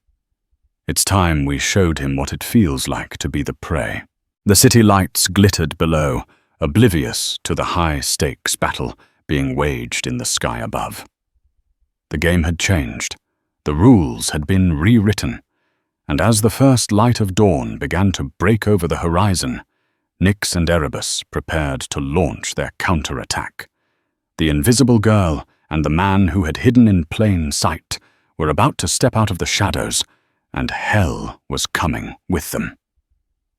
Speaker 1: It's time we showed him what it feels like to be the prey. The city lights glittered below, oblivious to the high-stakes battle being waged in the sky above. The game had changed. The rules had been rewritten. And as the first light of dawn began to break over the horizon, Nyx and Erebus prepared to launch their counterattack. The invisible girl and the man who had hidden in plain sight were about to step out of the shadows, and hell was coming with them.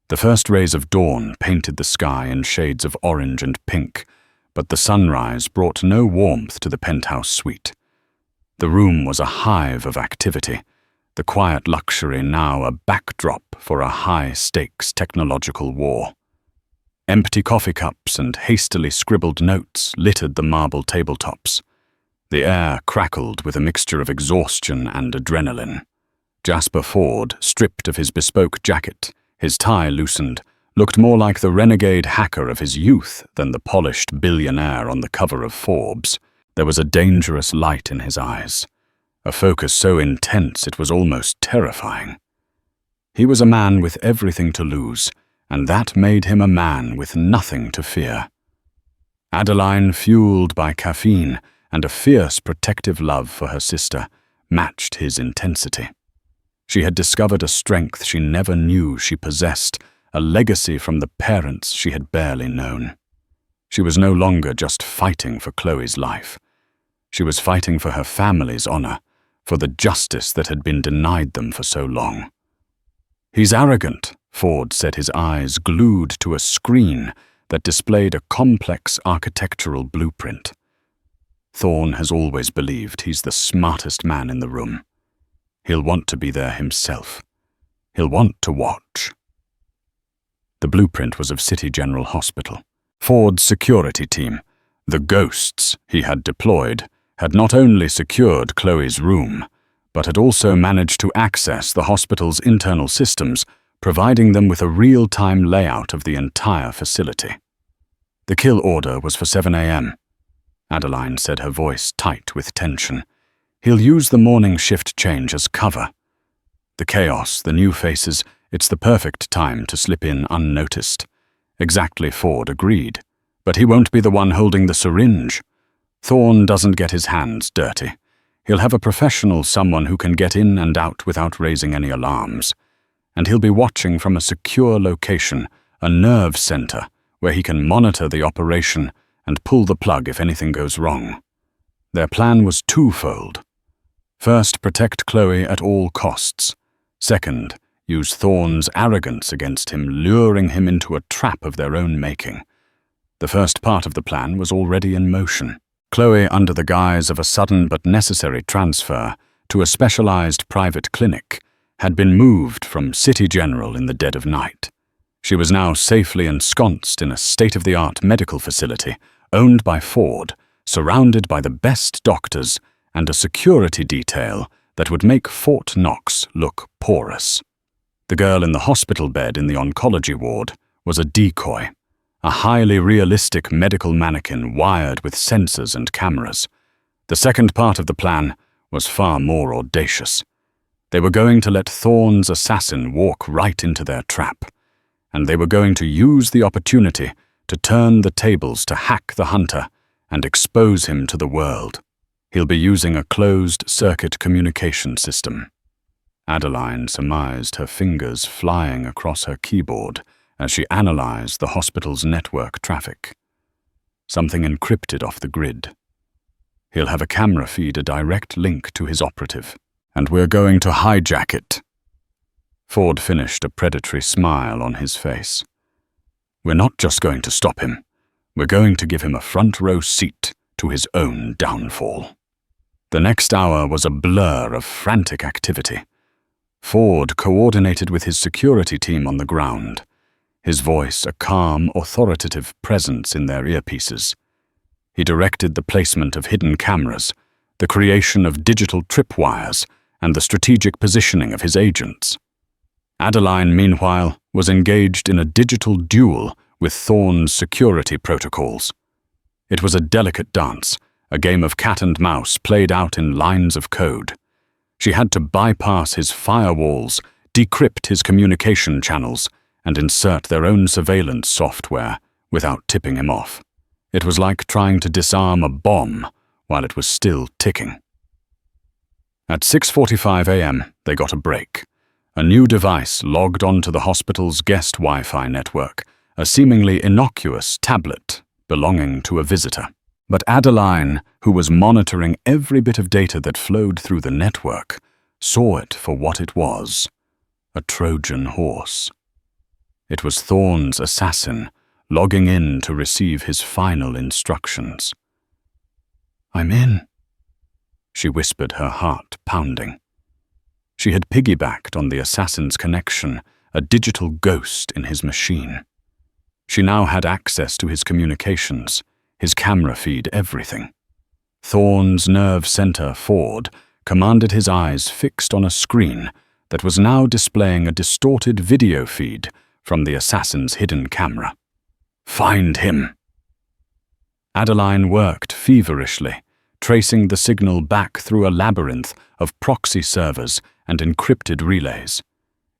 Speaker 1: The first rays of dawn painted the sky in shades of orange and pink, but the sunrise brought no warmth to the penthouse suite. The room was a hive of activity, the quiet luxury now a backdrop for a high-stakes technological war. Empty coffee cups and hastily scribbled notes littered the marble tabletops. The air crackled with a mixture of exhaustion and adrenaline. Jasper Ford, stripped of his bespoke jacket, his tie loosened, looked more like the renegade hacker of his youth than the polished billionaire on the cover of Forbes. There was a dangerous light in his eyes, a focus so intense it was almost terrifying. He was a man with everything to lose, and that made him a man with nothing to fear. Adeline, fueled by caffeine and a fierce protective love for her sister, matched his intensity. She had discovered a strength she never knew she possessed, a legacy from the parents she had barely known. She was no longer just fighting for Chloe's life. She was fighting for her family's honor, for the justice that had been denied them for so long. "He's arrogant," Ford said, his eyes glued to a screen that displayed a complex architectural blueprint. "Thorne has always believed he's the smartest man in the room. He'll want to be there himself. He'll want to watch." The blueprint was of City General Hospital. Ford's security team, the ghosts he had deployed, had not only secured Chloe's room, but had also managed to access the hospital's internal systems, providing them with a real-time layout of the entire facility. The kill order was for 7 a.m. Adeline said, her voice tight with tension. He'll use the morning shift change as cover. The chaos, the new faces, it's the perfect time to slip in unnoticed. Exactly, Ford agreed. But he won't be the one holding the syringe. Thorne doesn't get his hands dirty. He'll have a professional, someone who can get in and out without raising any alarms. And he'll be watching from a secure location, a nerve center, where he can monitor the operation and pull the plug if anything goes wrong. Their plan was twofold. First, protect Chloe at all costs. Second, use Thorne's arrogance against him, luring him into a trap of their own making. The first part of the plan was already in motion. Chloe, under the guise of a sudden but necessary transfer to a specialized private clinic, had been moved from City General in the dead of night. She was now safely ensconced in a state-of-the-art medical facility owned by Ford, surrounded by the best doctors and a security detail that would make Fort Knox look porous. The girl in the hospital bed in the oncology ward was a decoy, a highly realistic medical mannequin wired with sensors and cameras. The second part of the plan was far more audacious. They were going to let Thorne's assassin walk right into their trap, and they were going to use the opportunity to turn the tables to hack the hunter and expose him to the world. He'll be using a closed-circuit communication system. Adeline surmised, her fingers flying across her keyboard as she analyzed the hospital's network traffic. Something encrypted off the grid. He'll have a camera feed a direct link to his operative, and we're going to hijack it. Ford finished, a predatory smile on his face. We're not just going to stop him. We're going to give him a front-row seat to his own downfall. The next hour was a blur of frantic activity. Ford coordinated with his security team on the ground, his voice a calm, authoritative presence in their earpieces. He directed the placement of hidden cameras, the creation of digital tripwires, and the strategic positioning of his agents. Adeline, meanwhile, was engaged in a digital duel with Thorne's security protocols. It was a delicate dance, a game of cat and mouse played out in lines of code. She had to bypass his firewalls, decrypt his communication channels, and insert their own surveillance software without tipping him off. It was like trying to disarm a bomb while it was still ticking. At 6:45 a.m., they got a break. A new device logged onto the hospital's guest Wi-Fi network, a seemingly innocuous tablet belonging to a visitor. But Adeline, who was monitoring every bit of data that flowed through the network, saw it for what it was: a Trojan horse. It was Thorne's assassin, logging in to receive his final instructions. "I'm in," she whispered, her heart pounding. She had piggybacked on the assassin's connection, a digital ghost in his machine. She now had access to his communications, his camera feed, everything. Thorne's nerve center, Ford, commanded his eyes fixed on a screen that was now displaying a distorted video feed from the assassin's hidden camera. "Find him!" Adeline worked feverishly, tracing the signal back through a labyrinth of proxy servers and encrypted relays.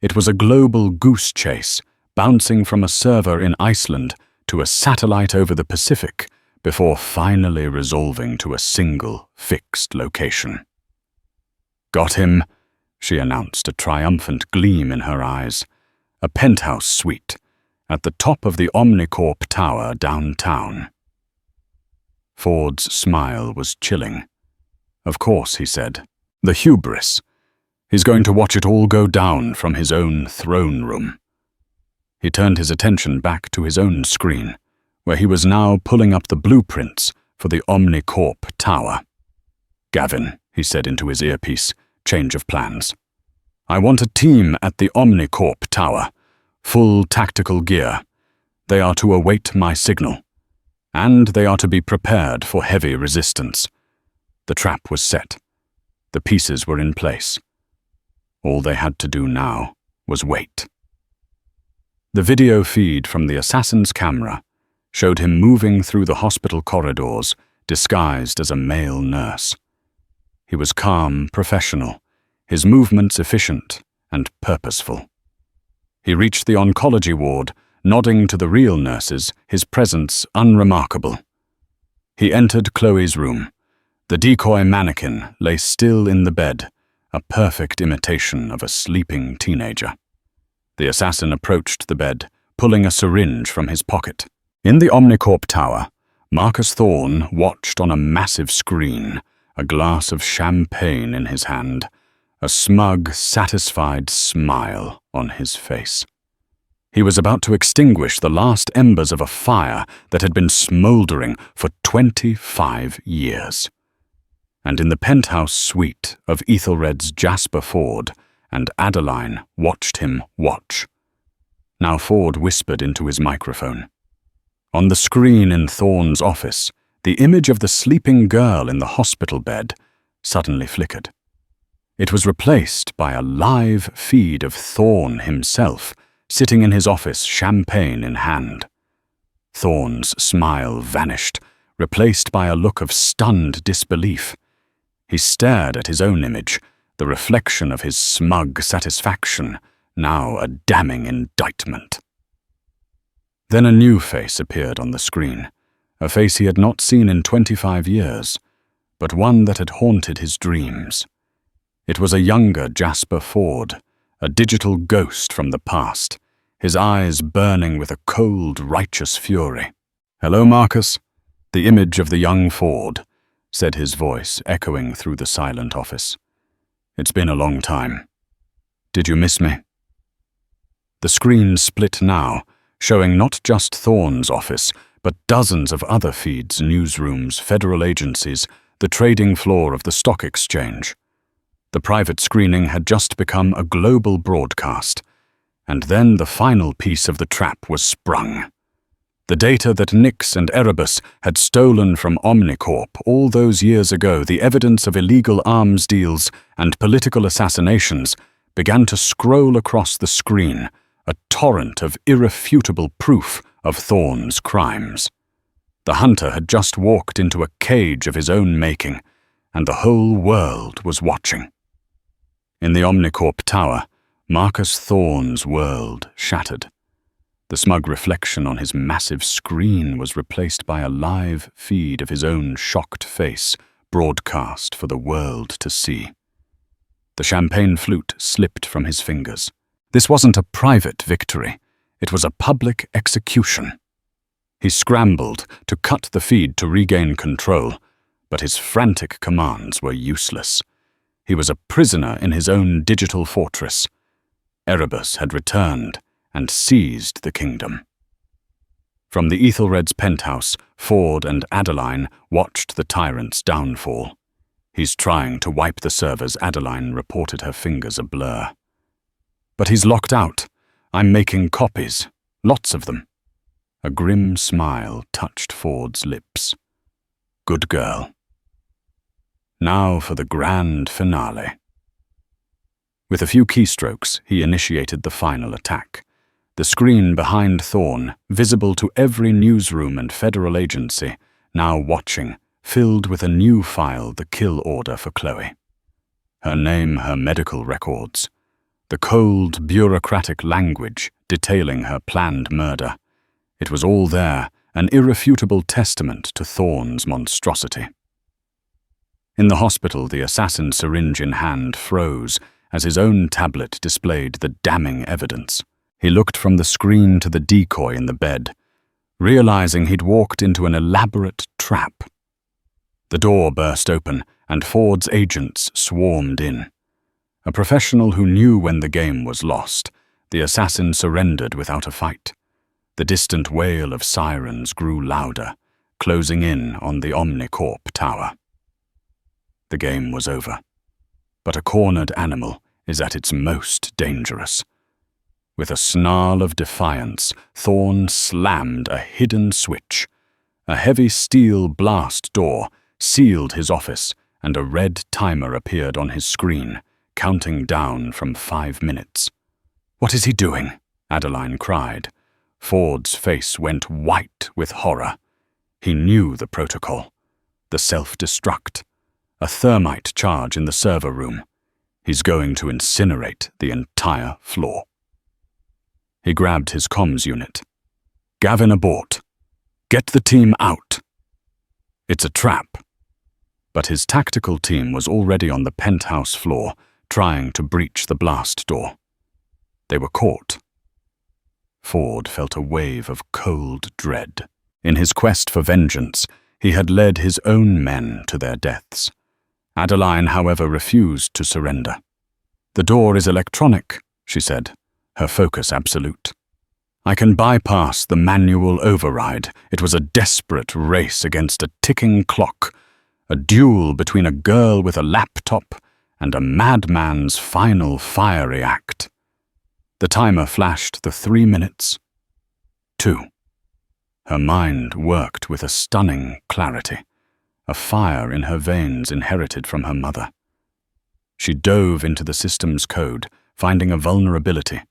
Speaker 1: It was a global goose chase, bouncing from a server in Iceland to a satellite over the Pacific, before finally resolving to a single, fixed location. "Got him," she announced, a triumphant gleam in her eyes. "A penthouse suite, at the top of the Omnicorp Tower downtown." Ford's smile was chilling. "Of course," he said. "The hubris. He's going to watch it all go down from his own throne room." He turned his attention back to his own screen, where he was now pulling up the blueprints for the Omnicorp Tower. "Gavin," he said into his earpiece, "change of plans. I want a team at the Omnicorp Tower, full tactical gear. They are to await my signal, and they are to be prepared for heavy resistance." The trap was set. The pieces were in place. All they had to do now was wait. The video feed from the assassin's camera showed him moving through the hospital corridors, disguised as a male nurse. He was calm, professional, his movements efficient and purposeful. He reached the oncology ward, nodding to the real nurses, his presence unremarkable. He entered Chloe's room. The decoy mannequin lay still in the bed, a perfect imitation of a sleeping teenager. The assassin approached the bed, pulling a syringe from his pocket. In the Omnicorp tower, Marcus Thorne watched on a massive screen, a glass of champagne in his hand, a smug, satisfied smile on his face. He was about to extinguish the last embers of a fire that had been smoldering for 25 years. And in the penthouse suite of Ethelred's Jasper Ford, and Adeline watched him watch. Now Ford whispered into his microphone. On the screen in Thorne's office, the image of the sleeping girl in the hospital bed suddenly flickered. It was replaced by a live feed of Thorne himself, sitting in his office, champagne in hand. Thorne's smile vanished, replaced by a look of stunned disbelief. He stared at his own image, the reflection of his smug satisfaction, now a damning indictment. Then a new face appeared on the screen, a face he had not seen in 25 years, but one that had haunted his dreams. It was a younger Jasper Ford, a digital ghost from the past, his eyes burning with a cold, righteous fury. "Hello, Marcus," the image of the young Ford, said his voice echoing through the silent office. "It's been a long time. Did you miss me?" The screen split now, showing not just Thorne's office, but dozens of other feeds, newsrooms, federal agencies, the trading floor of the stock exchange. The private screening had just become a global broadcast, and then the final piece of the trap was sprung. The data that Nix and Erebus had stolen from Omnicorp all those years ago, the evidence of illegal arms deals and political assassinations, began to scroll across the screen, a torrent of irrefutable proof of Thorne's crimes. The hunter had just walked into a cage of his own making, and the whole world was watching. In the Omnicorp tower, Marcus Thorne's world shattered. The smug reflection on his massive screen was replaced by a live feed of his own shocked face, broadcast for the world to see. The champagne flute slipped from his fingers. This wasn't a private victory. It was a public execution. He scrambled to cut the feed to regain control, but his frantic commands were useless. He was a prisoner in his own digital fortress. Erebus had returned and seized the kingdom. From the Ethelred's penthouse, Ford and Adeline watched the tyrant's downfall. "He's trying to wipe the servers," Adeline reported, her fingers a blur. "But he's locked out. I'm making copies. Lots of them." A grim smile touched Ford's lips. "Good girl." Now for the grand finale. With a few keystrokes, he initiated the final attack. The screen behind Thorne, visible to every newsroom and federal agency, now watching, filled with a new file, the kill order for Chloe. Her name, her medical records. The cold, bureaucratic language detailing her planned murder. It was all there, an irrefutable testament to Thorne's monstrosity. In the hospital, the assassin, syringe in hand, froze as his own tablet displayed the damning evidence. He looked from the screen to the decoy in the bed, realizing he'd walked into an elaborate trap. The door burst open, and Ford's agents swarmed in. A professional who knew when the game was lost, the assassin surrendered without a fight. The distant wail of sirens grew louder, closing in on the Omnicorp tower. The game was over. But a cornered animal is at its most dangerous. With a snarl of defiance, Thorne slammed a hidden switch. A heavy steel blast door sealed his office, and a red timer appeared on his screen, counting down from 5 minutes. "What is he doing?" Adeline cried. Ford's face went white with horror. He knew the protocol. The self-destruct. A thermite charge in the server room. He's going to incinerate the entire floor. He grabbed his comms unit. Gavin abort. Get the team out. It's a trap. But his tactical team was already on the penthouse floor, trying to breach the blast door. They were caught. Ford felt a wave of cold dread. In his quest for vengeance, he had led his own men to their deaths. Adeline, however, refused to surrender. The door is electronic, she said, her focus absolute. I can bypass the manual override. It was a desperate race against a ticking clock, a duel between a girl with a laptop and a madman's final fiery act. The timer flashed the 3 minutes. 2. Her mind worked with a stunning clarity, a fire in her veins inherited from her mother. She dove into the system's code, finding a vulnerability,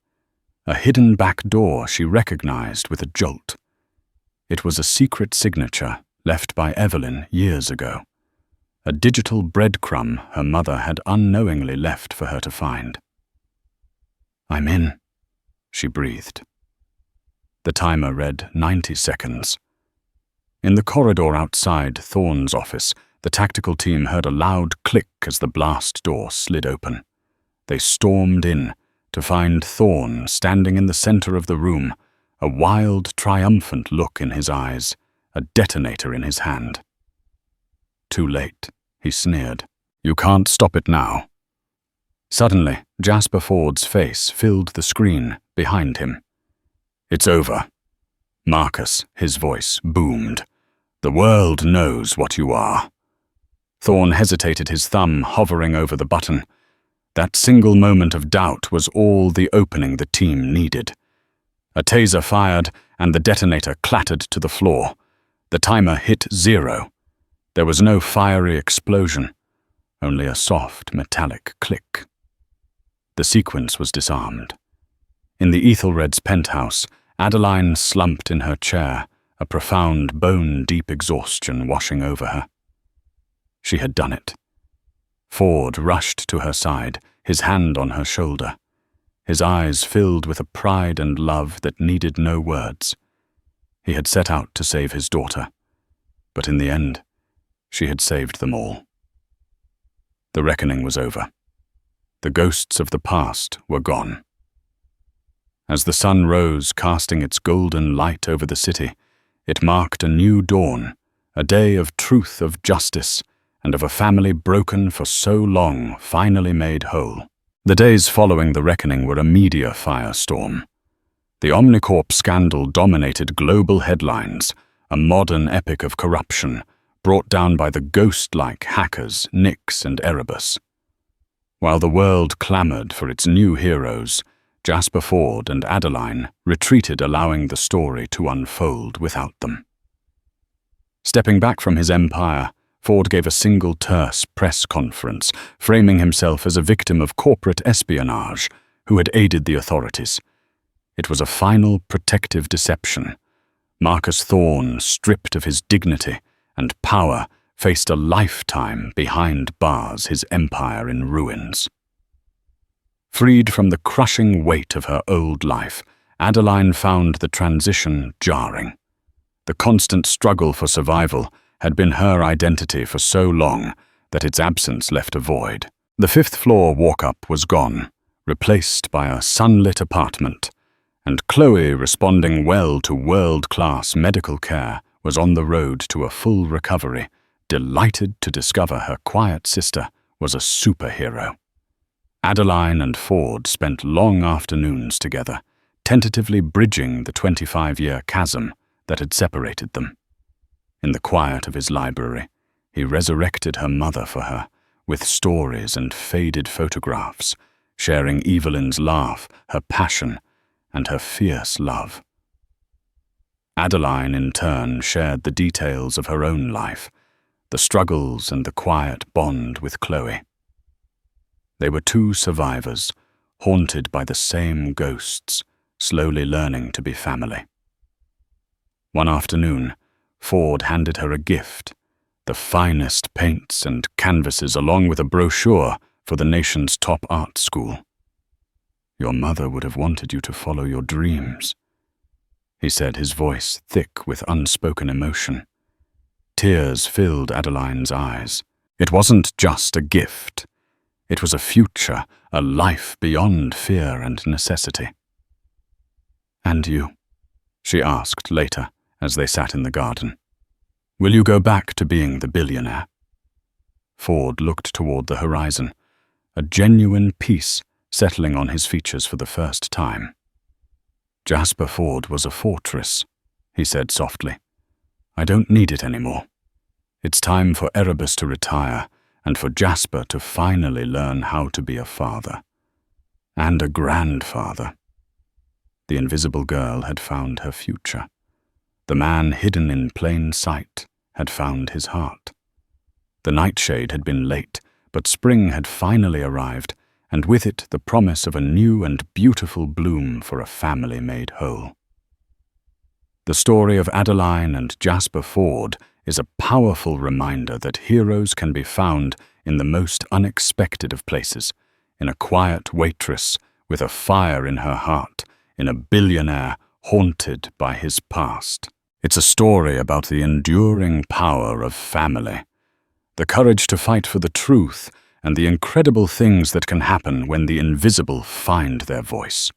Speaker 1: a hidden back door she recognized with a jolt. It was a secret signature left by Evelyn years ago, a digital breadcrumb her mother had unknowingly left for her to find. I'm in, she breathed. The timer read 90 seconds. In the corridor outside Thorne's office, the tactical team heard a loud click as the blast door slid open. They stormed in to find Thorne standing in the center of the room, a wild, triumphant look in his eyes, a detonator in his hand. Too late, he sneered. You can't stop it now. Suddenly, Jasper Ford's face filled the screen behind him. It's over. Marcus, his voice boomed. The world knows what you are. Thorne hesitated, his thumb hovering over the button. That single moment of doubt was all the opening the team needed. A taser fired, and the detonator clattered to the floor. The timer hit 0. There was no fiery explosion, only a soft metallic click. The sequence was disarmed. In the Ethelred's penthouse, Adeline slumped in her chair, a profound, bone-deep exhaustion washing over her. She had done it. Ford rushed to her side, his hand on her shoulder. His eyes filled with a pride and love that needed no words. He had set out to save his daughter, but in the end, she had saved them all. The reckoning was over. The ghosts of the past were gone. As the sun rose, casting its golden light over the city, it marked a new dawn, a day of truth, of justice, and of a family broken for so long, finally made whole. The days following the reckoning were a media firestorm. The Omnicorp scandal dominated global headlines, a modern epic of corruption, brought down by the ghost-like hackers Nyx and Erebus. While the world clamored for its new heroes, Jasper Ford and Adeline retreated, allowing the story to unfold without them. Stepping back from his empire, Ford gave a single terse press conference, framing himself as a victim of corporate espionage who had aided the authorities. It was a final protective deception. Marcus Thorne, stripped of his dignity and power, faced a lifetime behind bars, his empire in ruins. Freed from the crushing weight of her old life, Adeline found the transition jarring. The constant struggle for survival had been her identity for so long that its absence left a void. The 5th floor walk-up was gone, replaced by a sunlit apartment, and Chloe, responding well to world-class medical care, was on the road to a full recovery, delighted to discover her quiet sister was a superhero. Adeline and Ford spent long afternoons together, tentatively bridging the 25-year chasm that had separated them. In the quiet of his library, he resurrected her mother for her, with stories and faded photographs, sharing Evelyn's laugh, her passion, and her fierce love. Adeline, in turn, shared the details of her own life, the struggles and the quiet bond with Chloe. They were two survivors, haunted by the same ghosts, slowly learning to be family. One afternoon, Ford handed her a gift, the finest paints and canvases along with a brochure for the nation's top art school. "Your mother would have wanted you to follow your dreams," he said, his voice thick with unspoken emotion. Tears filled Adeline's eyes. It wasn't just a gift. It was a future, a life beyond fear and necessity. "And you?" she asked later as they sat in the garden. "Will you go back to being the billionaire?" Ford looked toward the horizon, a genuine peace settling on his features for the first time. "Jasper Ford was a fortress," he said softly. "I don't need it anymore. It's time for Erebus to retire and for Jasper to finally learn how to be a father. And a grandfather." The invisible girl had found her future. The man hidden in plain sight had found his heart. The nightshade had been late, but spring had finally arrived, and with it the promise of a new and beautiful bloom for a family made whole. The story of Adeline and Jasper Ford is a powerful reminder that heroes can be found in the most unexpected of places, in a quiet waitress with a fire in her heart, in a billionaire haunted by his past. It's a story about the enduring power of family, the courage to fight for the truth, and the incredible things that can happen when the invisible find their voice.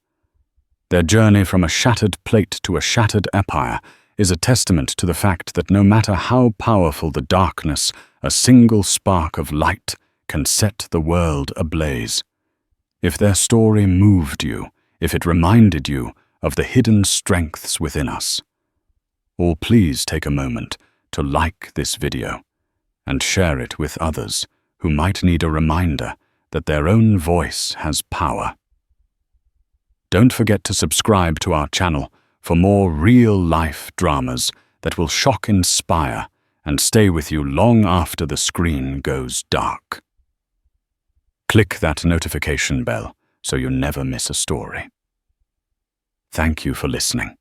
Speaker 1: Their journey from a shattered plate to a shattered empire is a testament to the fact that no matter how powerful the darkness, a single spark of light can set the world ablaze. If their story moved you, if it reminded you of the hidden strengths within us, please take a moment to like this video and share it with others who might need a reminder that their own voice has power. Don't forget to subscribe to our channel for more real-life dramas that will shock, inspire, and stay with you long after the screen goes dark. Click that notification bell so you never miss a story. Thank you for listening.